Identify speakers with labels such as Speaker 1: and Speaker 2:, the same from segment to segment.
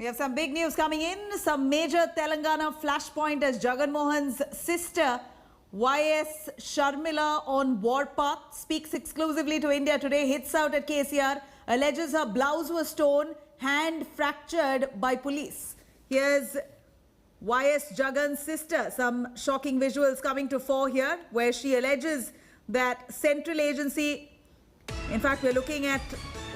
Speaker 1: We have some big news coming in. Some major Telangana flashpoint as Jagan Mohan's sister, YS Sharmila on warpath, speaks exclusively to India today, hits out at KCR, alleges her blouse was torn, hand fractured by police. Here's YS Jagan's sister. Some shocking visuals coming to fore here, where she alleges that central agency, in fact, we're looking at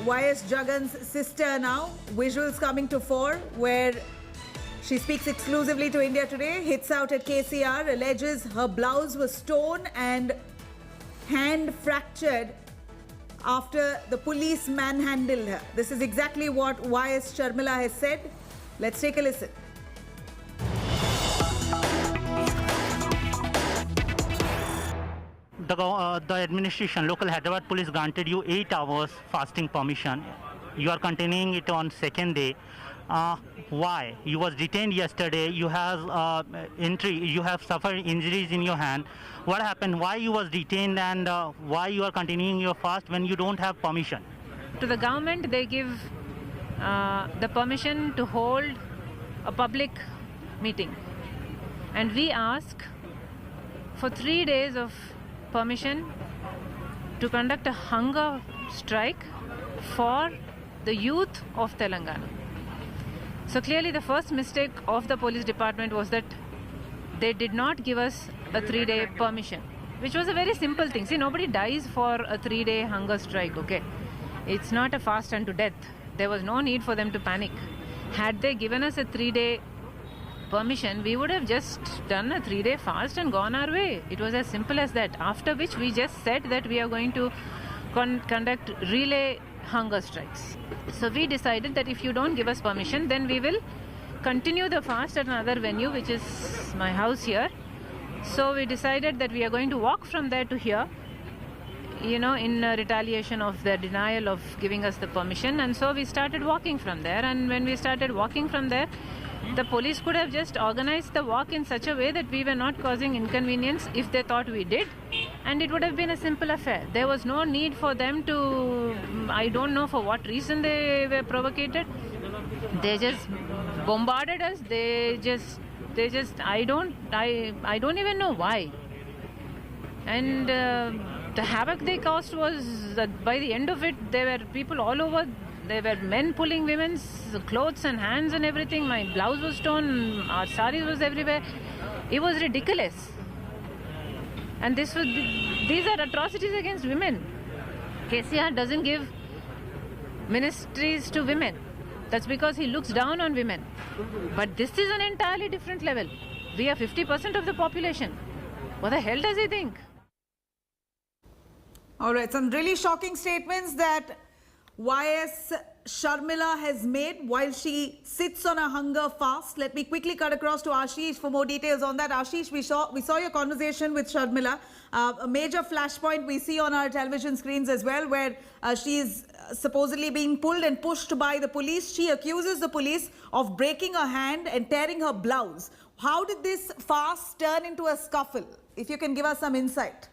Speaker 1: YS Jagan's sister now. Visuals coming to fore where she speaks exclusively to India today, hits out at KCR, alleges her blouse was torn and hand fractured after the police manhandled her. This is exactly what YS Sharmila has said. Let's take a listen.
Speaker 2: The administration, local Hyderabad police granted you 8 hours fasting permission. You are continuing it on second day. Why? You was detained yesterday. You have you have suffered injuries in your hand. What happened? Why you was detained and why you are continuing your fast when you don't have permission?
Speaker 3: To the government, they give the permission to hold a public meeting, and we ask for 3 days of permission to conduct a hunger strike for the youth of Telangana. So clearly the first mistake of the police department was that they did not give us a 3-day permission, which was a very simple thing. See, nobody dies for a 3-day hunger strike, okay? It's not a fast unto death. There was no need for them to panic. Had they given us a 3-day permission, we would have just done a 3-day fast and gone our way. It was as simple as that. After which we just said that we are going to conduct relay hunger strikes. So we decided that if you don't give us permission, then we will continue the fast at another venue, which is my house here. So we decided that we are going to walk from there to here, you know, in retaliation of the denial of giving us the permission. And so we started walking from there, and when we started walking from there, the police could have just organized the walk in such a way that we were not causing inconvenience if they thought we did, and it would have been a simple affair. There was no need for them to, I don't know for what reason they were provocated. They just bombarded us. They just I don't even know why. And the havoc they caused was that by the end of it, there were people all over. There were men pulling women's clothes and hands and everything. My blouse was torn, our saris was everywhere. It was ridiculous. And these are atrocities against women. KCR doesn't give ministries to women. That's because he looks down on women. But this is an entirely different level. We are 50% of the population. What the hell does he think?
Speaker 1: All right, some really shocking statements that YS Sharmila has made while she sits on a hunger fast. Let me quickly cut across to Ashish for more details on that. Ashish, we saw your conversation with Sharmila. A major flashpoint we see on our television screens as well, where she is supposedly being pulled and pushed by the police. She accuses the police of breaking her hand and tearing her blouse. How did this fast turn into a scuffle? If you can give us some insight.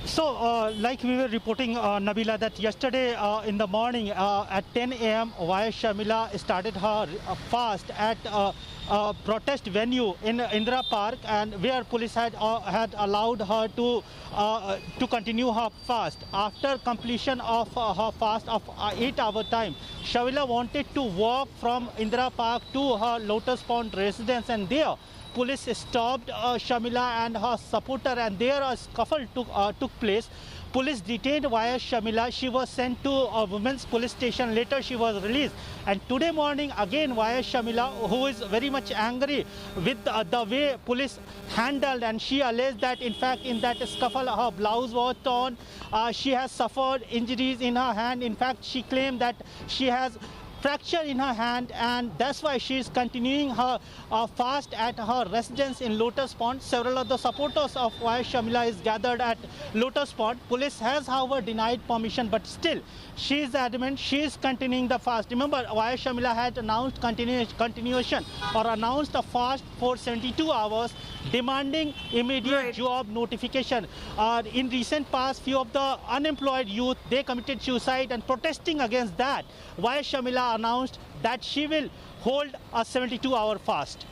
Speaker 2: So, like we were reporting, Nabila, that yesterday in the morning at 10 a.m., YS Sharmila started her fast at a protest venue in Indira Park, and where police had allowed her to continue her fast. After completion of her fast of 8-hour time, Sharmila wanted to walk from Indira Park to her Lotus Pond residence, and there police stopped Sharmila and her supporter, and there a scuffle took place. Police detained YS Sharmila. She was sent to a women's police station. Later she was released. And today morning again YS Sharmila, who is very much angry with the way police handled, and she alleged that in fact in that scuffle her blouse was torn. She has suffered injuries in her hand. In fact, she claimed that she has fracture in her hand, and that's why she is continuing her fast at her residence in Lotus Pond. Several of the supporters of YS Sharmila is gathered at Lotus Pond. Police has, however, denied permission, but still she is adamant she is continuing the fast. Remember, YS Sharmila had announced continuation or announced a fast for 72 hours, demanding immediate job notification. In recent past, few of the unemployed youth, they committed suicide, and protesting against that, YS Sharmila announced that she will hold a 72-hour fast.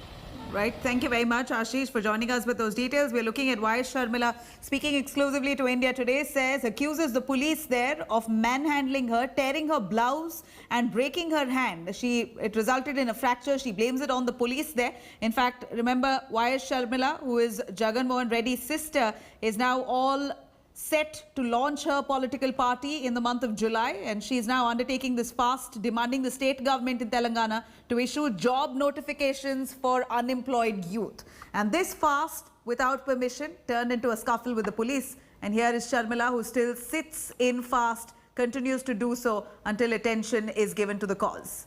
Speaker 1: Right. Thank you very much, Ashish, for joining us with those details. We're looking at YS Sharmila speaking exclusively to India Today, says accuses the police there of manhandling her, tearing her blouse and breaking her hand. It resulted in a fracture. She blames it on the police there. In fact, remember, YS Sharmila, who is Jagan Mohan Reddy's sister, is now all set to launch her political party in the month of July, and she is now undertaking this fast, demanding the state government in Telangana to issue job notifications for unemployed youth. And this fast, without permission, turned into a scuffle with the police. And here is Sharmila, who still sits in fast, continues to do so until attention is given to the cause.